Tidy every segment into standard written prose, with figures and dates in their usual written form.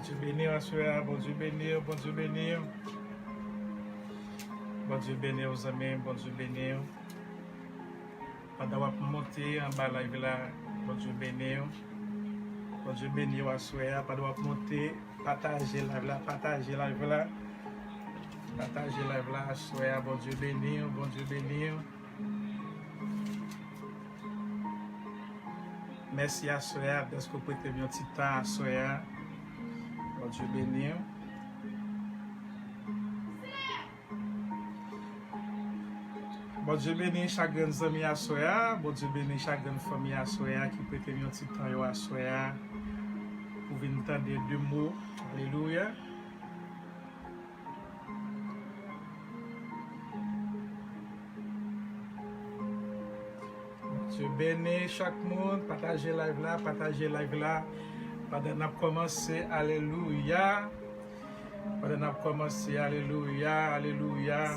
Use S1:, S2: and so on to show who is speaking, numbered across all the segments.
S1: Dieu bénir à soir, bon Dieu bénir, bon Dieu bénir. Bon Dieu bénir aux amis, bon Dieu bénir. Pendant qu'on monte en bas live là, bon Dieu bénir. Bon Dieu bénir à soir, pendant qu'on monte, partagez live là, partagez live là. Partagez live là à soir, bon Dieu bénir, bon Dieu bénir. Merci à soir, parce que vous prêtez un petit temps à soir. Bon Dieu bénir. Bon Dieu bénit chaque ami à soya, bon Dieu bénit chaque famille à soya qui peut tenir un petit temps à soya pour venir entendre deux mots. Alléluia. Bon Dieu bénit chaque monde, partagez live là, partagez live là. Pendant qu'on a commencé, alléluia. Pendant qu'on a commencé, alléluia, alléluia.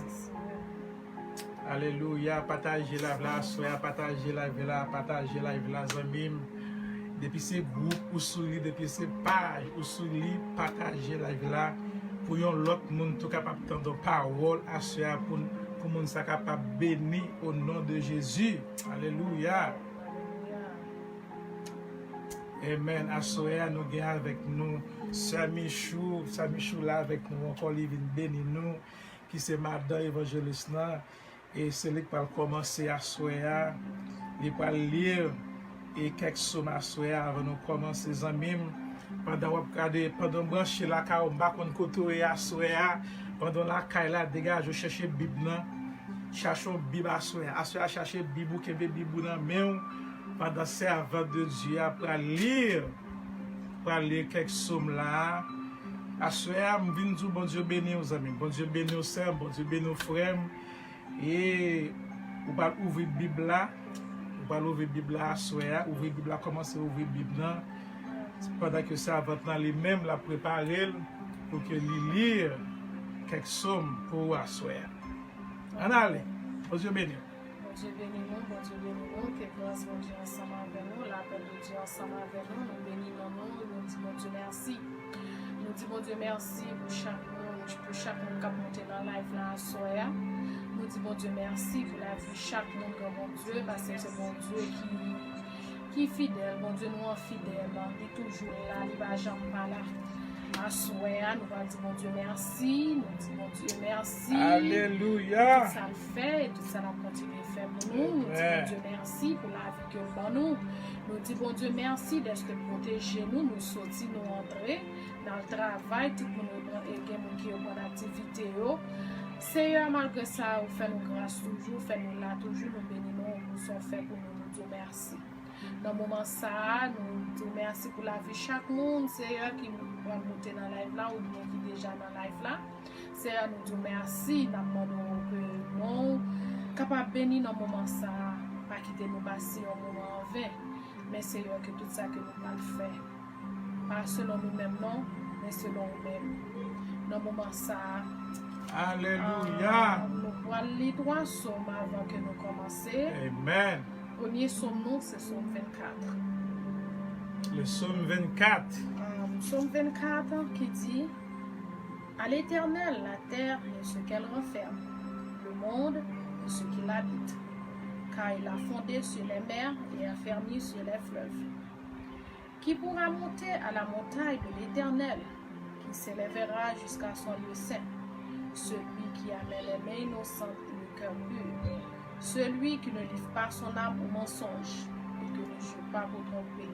S1: Alléluia, partagez live là, soyez partagez live là, partagez live là, zamim. Depuis ces groupes ou sous lui, depuis ces pages ou sous lui, partagez live là pour yon l'autre monde tout capable d'entendre parole à soir pour monde ça capable béni au nom de Jésus. Alléluia. Amen. À soir nous gagnons avec nous Samichou là avec nous encore il vient bénir nous qui c'est madame évangéliste là. Et c'est lui qui va commencer à soya, il va lire et quelques sommes à soya avant de commencer les amis. Pendant brancher la caille, on va côté à soya, pendant la caille là, dégage, je cherche Bible là, cherchons Bible à soya, chercher Bible qui veut Bible dans main, pendant servant de Dieu après lire quelques sommes là. À soya, je viens dire bon Dieu béni aux amis, bon Dieu béni aux sœurs, bon Dieu béni aux frères. Et vous allez ouvrir la Bible là, vous allez ouvrir la Bible là, ouvrir la Bible là, commencer à ouvrir la Bible là. Pendant que ça va dans les mêmes la préparer pour que lire quelques sommes pour asseoir. En allez, bon Dieu béni.
S2: Bon Dieu béni nous, que grâce bon Dieu ensemble avec nous, l'appel de Dieu ensemble avec nous, nous bénissons nous disons bon Dieu merci. Nous disons bon Dieu merci pour chaque monde qui a monté dans la live là à soir. Nous disons bon Dieu merci pour la vie chaque monde comme bon Dieu parce que c'est bon Dieu qui est fidèle, bon Dieu nous est fidèle, il est toujours là, il va jamais pas là. À soir, nous allons dire bon Dieu merci, nous disons bon Dieu merci.
S1: Alléluia.
S2: Tout ça le fait et tout ça nous continue de faire pour nous. Nous disons bon Dieu merci pour la vie que nous avons. Nous disons bon Dieu merci d'être protégé nous, nous sortir, nous entrer dans le travail, tout le monde qui est en bonne activité. Seigneur, malgré ça, vous faites nous grâce toujours, faites nous là toujours, nous bénissons, nous sommes faits pour nous dire merci. Dans le moment ça, nous disons merci pour la vie chaque monde, Seigneur, qui va monter dans la live là ou bien qui est déjà dans la live là. Seigneur, nous disons merci, nous demandons que nous capables de bénir dans le moment ça, pas quitter nous passer un moment en vain, mais Seigneur, que tout ça que nous allons faire, pas selon nous-mêmes, non, mais selon nous-mêmes. Dans le moment ça,
S1: alléluia.
S2: Nous allons lire 3 psaumes avant que nous commencions.
S1: Amen.
S2: Le premier psaume, c'est psaume 24.
S1: Le psaume 24.
S2: Psaume 24 qui dit: à l'Éternel la terre et ce qu'elle renferme, le monde et ce qui l'habite, car il a fondé sur les mers et affermi sur les fleuves. Qui pourra monter à la montagne de l'Éternel, qui s'élèvera jusqu'à son lieu saint? Celui qui amène les mains innocentes et le cœur pur, celui qui ne livre pas son âme au mensonge et qui ne joue pas pour tromper.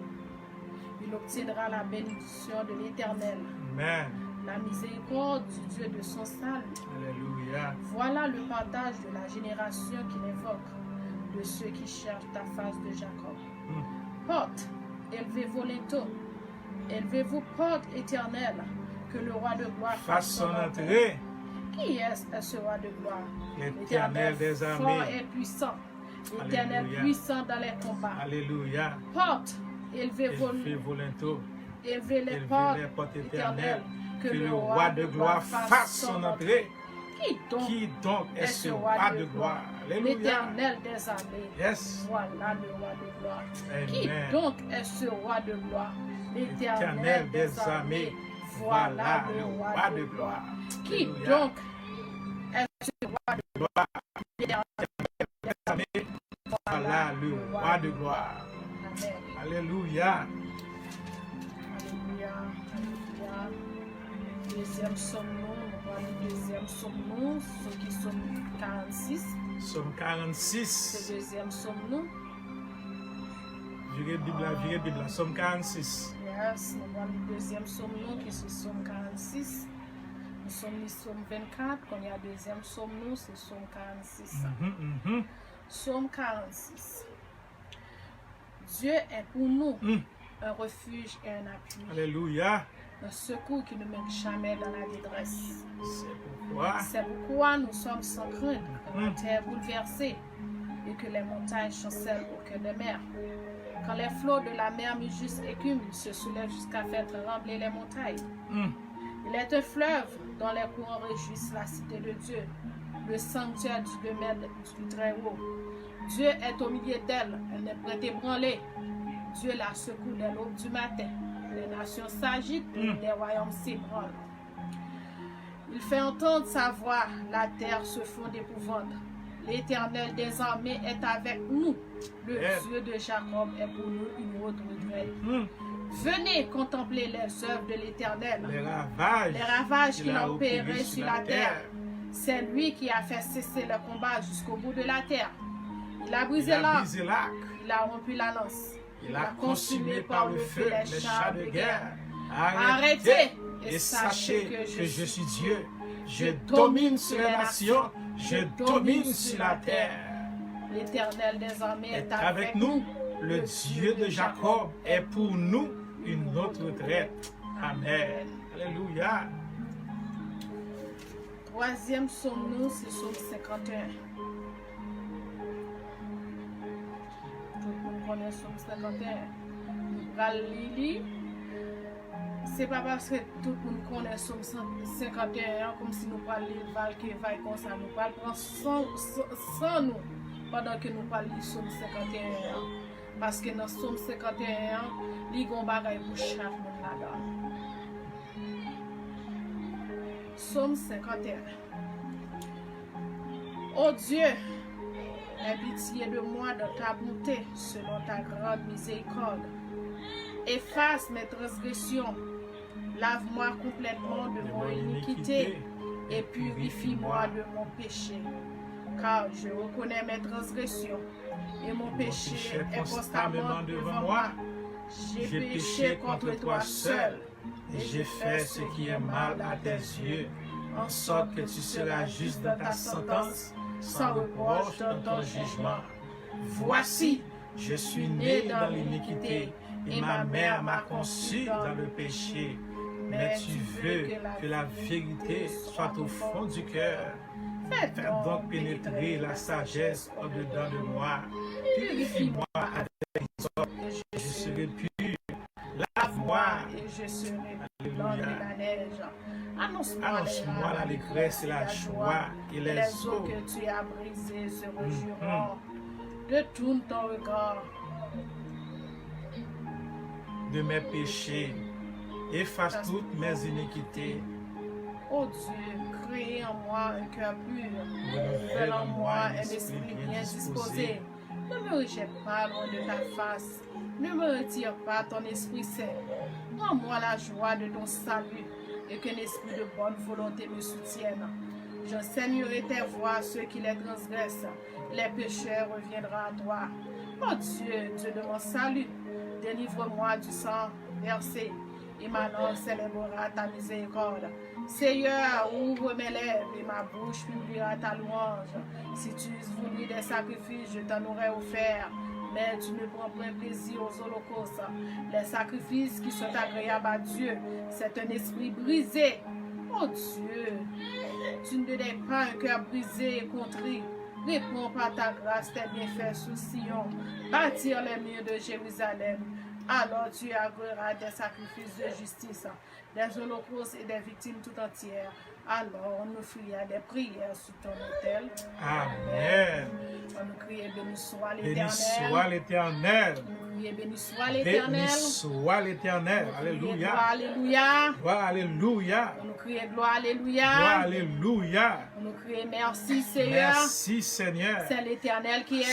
S2: Il obtiendra la bénédiction de l'Éternel,
S1: Amen.
S2: la miséricorde du Dieu de son salut.
S1: Alléluia.
S2: Voilà le partage de la génération qui l'invoque, de ceux qui cherchent ta face de Jacob. Porte, élevez-vous linteaux, élevez-vous porte éternelle, que le roi de gloire
S1: Fasse son entrée.
S2: Qui est ce roi de gloire?
S1: L'Éternel des armées.
S2: Fort et puissant. L'Éternel
S1: Alléluia.
S2: puissant dans les combats.
S1: Alléluia.
S2: Porte, élevez-vous
S1: linteaux.
S2: élevez les portes
S1: éternelles.
S2: éternelles.
S1: Que le roi de gloire fasse son entrée.
S2: Qui
S1: donc est ce roi de gloire? Alléluia.
S2: L'Éternel des armées.
S1: Yes.
S2: Voilà le roi de gloire.
S1: Amen.
S2: Qui donc est ce roi de gloire? L'Éternel des armées.
S1: Voilà le roi de gloire.
S2: Qui
S1: Alléluia.
S2: donc est ce roi de
S1: Gloire.
S2: gloire?
S1: Voilà le roi de gloire.
S2: Amen.
S1: Alléluia.
S2: Alléluia. Alléluia. Deuxième somme, nous allons lire deuxième somme, ce qui sont 46.
S1: Somme 46.
S2: C'est deuxième somme, nous.
S1: Virez Bible, Somme 46.
S2: Yes, nous allons lire deuxième somme, nous, qui c'est somme 46. Nous sommes les somme 24, quand il y a deuxième somme, nous, c'est somme 46. Somme 46. Dieu est pour nous un refuge et un appui,
S1: Alléluia.
S2: un secours qui ne manque jamais dans la détresse.
S1: C'est pourquoi
S2: C'est pourquoi nous sommes sans crainte quand la terre est bouleversée et que les montagnes chancellent au cœur de mer. Quand les flots de la mer mi-juste écument, ils se soulèvent jusqu'à faire trembler les montagnes. Il est un fleuve dont les courants réjouissent la cité de Dieu, le sanctuaire du domaine du Très-Haut. Dieu est au milieu d'elle, elle n'est point ébranlée. Dieu la secoue dès l'aube du matin. Les nations s'agitent, les royaumes s'ébranlent. Il fait entendre sa voix, la terre se fond d'épouvante. L'Éternel des armées est avec nous. Le Dieu de Jacob est pour nous une haute retraite. Venez contempler les œuvres de l'Éternel, les ravages qu'il a opérés sur la terre. C'est lui qui a fait cesser le combat jusqu'au bout de la terre. Il a brisé l'arc, il a rompu la lance, il a consumé par le feu les chars de guerre. Arrêtez et sachez que je suis Dieu. Je domine sur les nations, je domine sur la terre. L'Éternel des armées est avec nous.
S1: Le Dieu de Jacob est pour nous une autre retraite. Amen. Alléluia.
S2: Troisième somme, nous, c'est somme 51. Tout le monde connaît somme 51. Nous allons lire. C'est pas parce que tout le monde connaît somme 51 comme si nous parlions de Val qui va comme ça. Nous parlons sans nous pendant que nous parlons de somme 51. Parce que dans somme 51, il y a un bagage pour chaque monde là-dedans. Somme 51. Ô Dieu, aie pitié de moi dans ta bonté, selon ta grande miséricorde. Efface mes transgressions, lave-moi complètement de mon iniquité et purifie-moi de mon péché. Car je reconnais mes transgressions et mon péché est constamment devant moi. J'ai péché contre toi seul et j'ai fait ce qui est mal à tes yeux, en sorte que tu seras juste dans ta sentence, sans reproche dans ton jugement. Voici, je suis né dans l'iniquité et ma mère m'a conçu dans le péché. Mais tu veux que la vérité soit au fond du cœur. Fais donc pénétrer la sagesse au-dedans de moi. Purifie-moi avec l'hysope et je serai pur. Lave-moi et je serai blanc que la neige. Annonce-moi l'allégresse et la joie et les eaux que tu as brisées se réjouiront. Détourne ton regard
S1: de mes péchés. Efface toutes mes iniquités.
S2: Ô Dieu, crée en moi un cœur pur, renouvelle en moi un esprit bien disposé. Ne me rejette pas loin de ta face, ne me retire pas ton Esprit Saint. Rends-moi la joie de ton salut et qu'un esprit de bonne volonté me soutienne. J'enseignerai tes voies à ceux qui les transgressent, les pécheurs reviendront à toi. Ô Dieu, Dieu de mon salut, délivre-moi du sang versé et ma langue célébrera ta miséricorde. Seigneur, ouvre mes lèvres et ma bouche publiera ta louange. Si tu eusses voulu des sacrifices, je t'en aurais offert. Mais tu ne prends point plaisir aux holocaustes. Les sacrifices qui sont agréables à Dieu, c'est un esprit brisé. Oh Dieu, tu ne donnes pas un cœur brisé et contrit. Réponds par ta grâce tes bienfaits sous Sion. Bâtir les murs de Jérusalem. Alors tu agréeras des sacrifices de justice, des holocaustes et des victimes tout entières. Alors on nous offrira des prières sur ton autel.
S1: Amen.
S2: On nous crie, béni soit
S1: Béni
S2: l'Éternel.
S1: soit l'Éternel.
S2: crions béni soit
S1: Béni
S2: l'Éternel.
S1: soit l'Éternel. Alléluia.
S2: Gloire, alléluia.
S1: Gloire, alléluia.
S2: On nous crie gloire, alléluia.
S1: Gloire, alléluia.
S2: On nous crie merci Seigneur.
S1: Merci Seigneur.
S2: C'est l'Éternel qui est